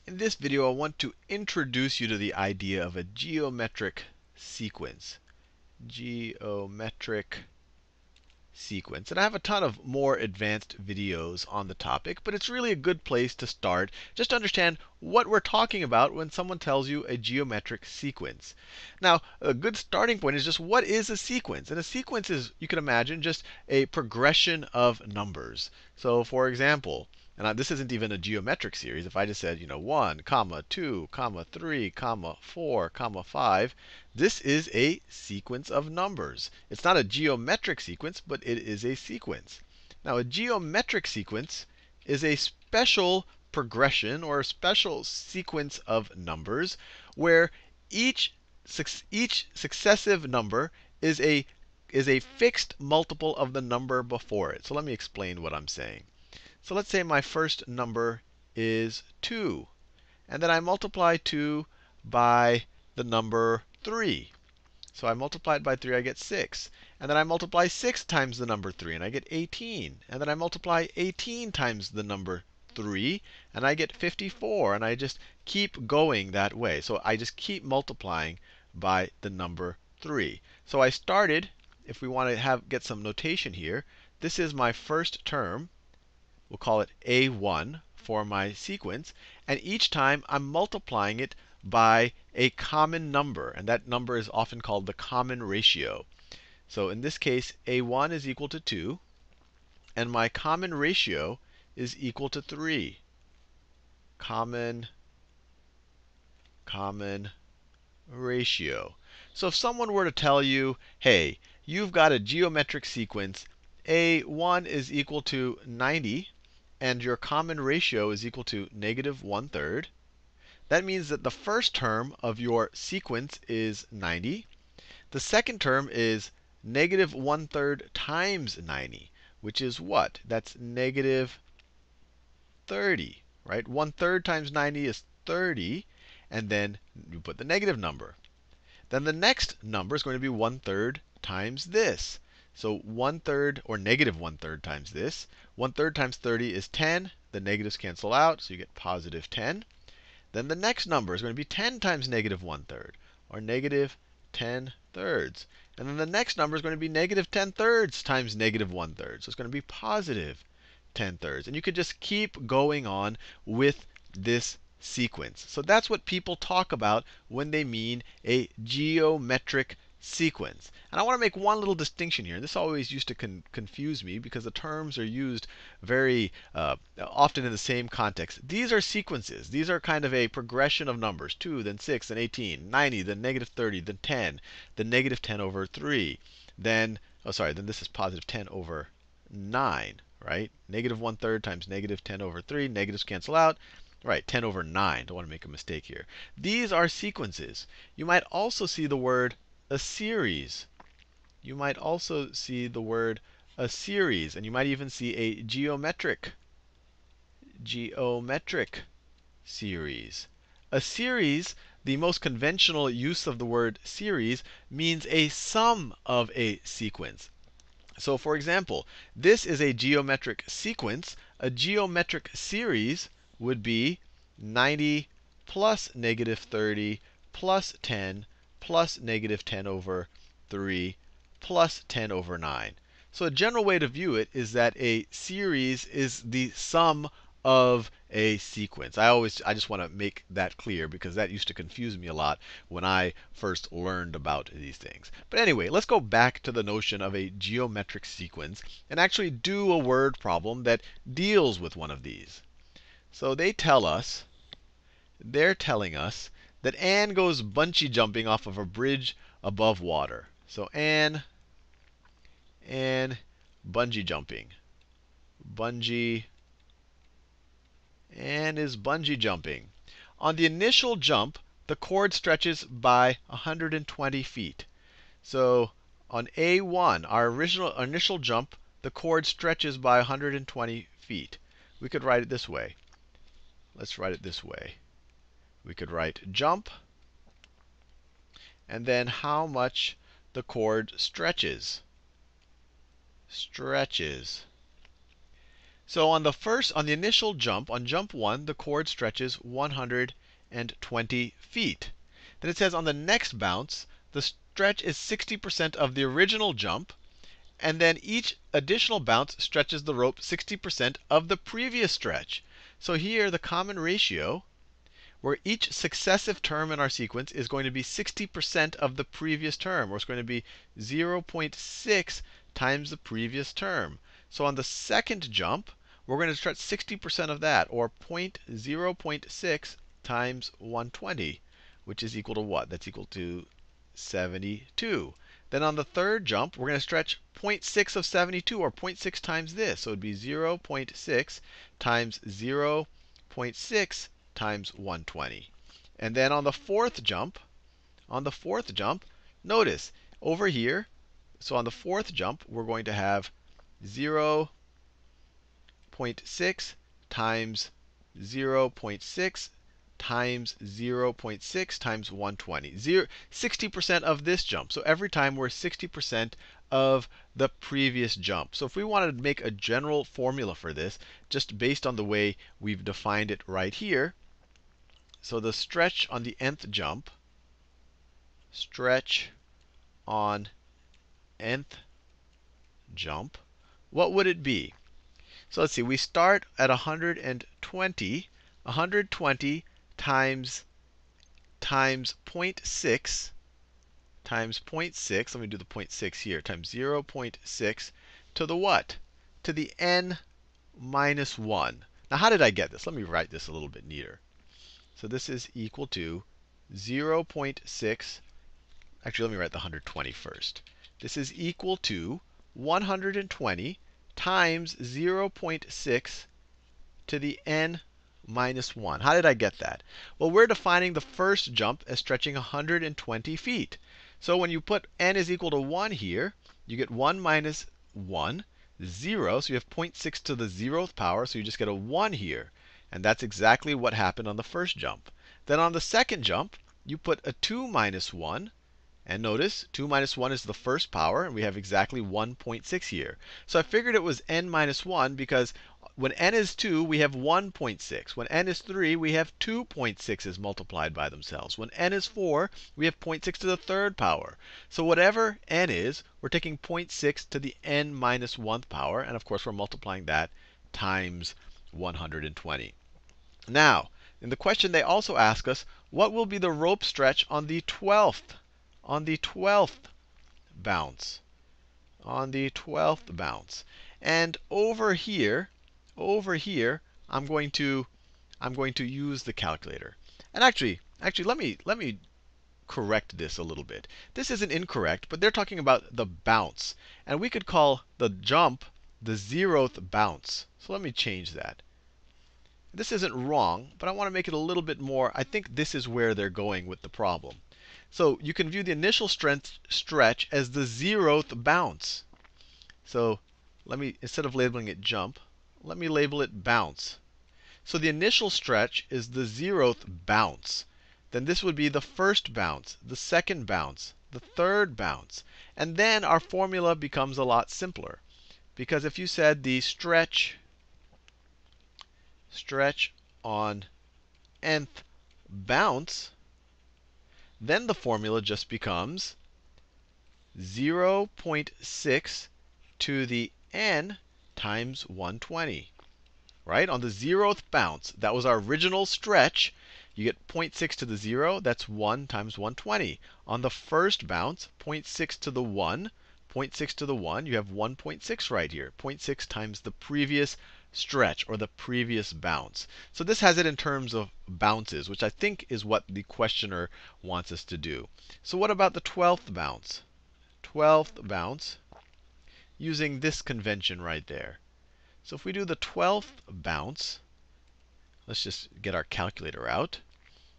In this video, I want to introduce you to the idea of a geometric sequence. Geometric sequence. And I have a ton of more advanced videos on the topic, but it's really a good place to start just to understand what we're talking about when someone tells you a geometric sequence. Now, a good starting point is just what is a sequence? And a sequence is, you can imagine, just a progression of numbers. So for example, and this isn't even a geometric series. If I just said, 1, comma, 2, comma, 3, comma, 4, comma, 5, this is a sequence of numbers. It's not a geometric sequence, but it is a sequence. Now, a geometric sequence is a special progression or a special sequence of numbers where each successive number is a fixed multiple of the number before it. So let me explain what I'm saying. So let's say my first number is 2. And then I multiply 2 by the number 3. So I multiply it by 3, I get 6. And then I multiply 6 times the number 3, and I get 18. And then I multiply 18 times the number 3, and I get 54. And I just keep going that way. So I just keep multiplying by the number 3. So I started, if we want to get some notation here, this is my first term. We'll call it A1 for my sequence. And each time I'm multiplying it by a common number. And that number is often called the common ratio. So in this case, A1 is equal to 2. And my common ratio is equal to 3. Common ratio. So if someone were to tell you, hey, you've got a geometric sequence, A1 is equal to 90, and your common ratio is equal to -1/3. That means that the first term of your sequence is 90. The second term is -1/3 times 90, which is what? That's -30, right? 1/3 times 90 is 30, and then you put the negative number. Then the next number is going to be 1/3 times this. So 1/3 or -1/3 times this. 1/3 times 30 is 10. The negatives cancel out, so you get +10. Then the next number is going to be 10 times -1/3, or -10/3. And then the next number is going to be -10/3 times -1/3. So it's going to be +10/3. And you could just keep going on with this sequence. So that's what people talk about when they mean a geometric sequence. And I want to make one little distinction here. This always used to confuse me because the terms are used very often in the same context. These are sequences. These are kind of a progression of numbers. 2, then 6, then 18, 90, then -30, then 10, then -10/3. Then, then this is +10/9, right? -1/3 times -10/3. Negatives cancel out. Right, 10/9. Don't want to make a mistake here. These are sequences. You might also see the word a series. You might also see the word a series. And you might even see a geometric series. A series, the most conventional use of the word series, means a sum of a sequence. So for example, this is a geometric sequence. A geometric series would be 90 plus -30 plus 10 plus -10/3 plus 10/9. So a general way to view it is that a series is the sum of a sequence. I just want to make that clear because that used to confuse me a lot when I first learned about these things. But anyway, let's go back to the notion of a geometric sequence and actually do a word problem that deals with one of these. So they're telling us that Anne goes bungee jumping off of a bridge above water. So Anne bungee jumping. Anne is bungee jumping. On the initial jump, the cord stretches by 120 feet. So on A1, our initial jump, the cord stretches by 120 feet. We could write it this way. Let's write it this way. We could write jump, and then how much the cord stretches. So on the initial jump, on jump 1, the chord stretches 120 feet. Then it says on the next bounce, the stretch is 60% of the original jump, and then each additional bounce stretches the rope 60% of the previous stretch. So here the common ratio, where each successive term in our sequence is going to be 60% of the previous term, or it's going to be 0.6 times the previous term. So on the second jump, we're going to stretch 60% of that, or 0.6 times 120, which is equal to what? That's equal to 72. Then on the third jump, we're going to stretch 0.6 of 72, or 0.6 times this. So it would be 0.6 times 0.6 times 120. And then on the fourth jump, notice over here, so on the fourth jump, we're going to have 0.6 times 0.6 times 0.6 times 120. 60% of this jump. So every time we're 60% of the previous jump. So if we wanted to make a general formula for this, just based on the way we've defined it right here, so the stretch on the nth jump, what would it be? So let's see, we start at 120. 120 times 0.6 times 0.6, let me do the 0.6 here, times 0.6 to the what? To the n minus 1. Now how did I get this? Let me write this a little bit neater. So this is equal to 0.6. Actually, let me write the 120 first. This is equal to 120 times 0.6 to the n minus 1. How did I get that? Well, we're defining the first jump as stretching 120 feet. So when you put n is equal to 1 here, you get 1 minus 1, 0. So you have 0.6 to the 0th power, so you just get a 1 here. And that's exactly what happened on the first jump. Then on the second jump, you put a 2 minus 1. And notice, 2 minus 1 is the first power, and we have exactly 1.6 here. So I figured it was n minus 1 because when n is 2, we have 1.6. When n is 3, we have 2.6's multiplied by themselves. When n is 4, we have 0.6 to the third power. So whatever n is, we're taking 0.6 to the n minus 1th power. And of course, we're multiplying that times 120. Now, in the question, they also ask us, what will be the rope stretch on the 12th bounce? On the 12th bounce. And over here, I'm going to use the calculator. And actually, let me correct this a little bit. This isn't incorrect, but they're talking about the bounce. And we could call the jump the 0th bounce. So let me change that. This isn't wrong, but I want to make it a little bit more. I think this is where they're going with the problem. So you can view the initial stretch as the 0th bounce. So let me, instead of labeling it jump, let me label it bounce. So the initial stretch is the 0th bounce. Then this would be the first bounce, the second bounce, the third bounce. And then our formula becomes a lot simpler. Because if you said the stretch on nth bounce, then the formula just becomes 0.6 to the n times 120. Right? On the 0th bounce, that was our original stretch. You get 0.6 to the 0, that's 1 times 120. On the first bounce, 0.6 to the 1, 0.6 to the 1, you have 1.6 right here. 0.6 times the previous stretch, or the previous bounce. So this has it in terms of bounces, which I think is what the questioner wants us to do. So what about the 12th bounce? 12th bounce, using this convention right there. So if we do the 12th bounce, let's just get our calculator out.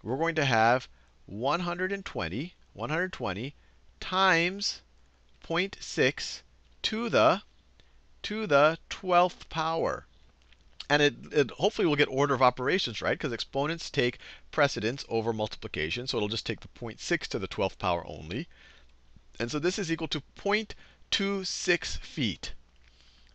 We're going to have 120 times 0.6 to the 12th power. And it hopefully will get order of operations right, because exponents take precedence over multiplication. So it'll just take the 0.6 to the 12th power only. And so this is equal to 0.26 feet.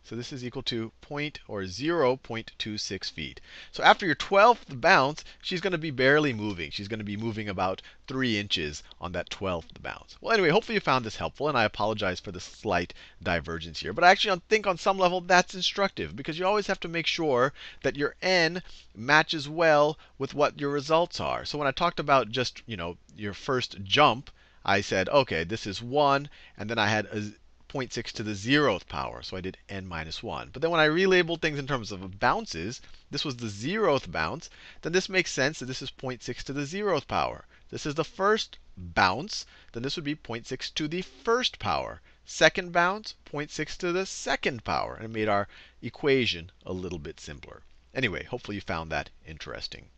So this is equal to 0.26 feet. So after your 12th bounce, she's going to be barely moving. She's going to be moving about 3 inches on that 12th bounce. Well, anyway, hopefully you found this helpful, and I apologize for the slight divergence here. But I actually think on some level that's instructive, because you always have to make sure that your n matches well with what your results are. So when I talked about just, your first jump, I said, okay, this is 1, and then I had a 0.6 to the 0th power. So I did n minus 1. But then when I relabeled things in terms of bounces, this was the 0th bounce, then this makes sense that this is 0.6 to the 0th power. This is the first bounce, then this would be 0.6 to the first power. Second bounce, 0.6 to the second power. And it made our equation a little bit simpler. Anyway, hopefully you found that interesting.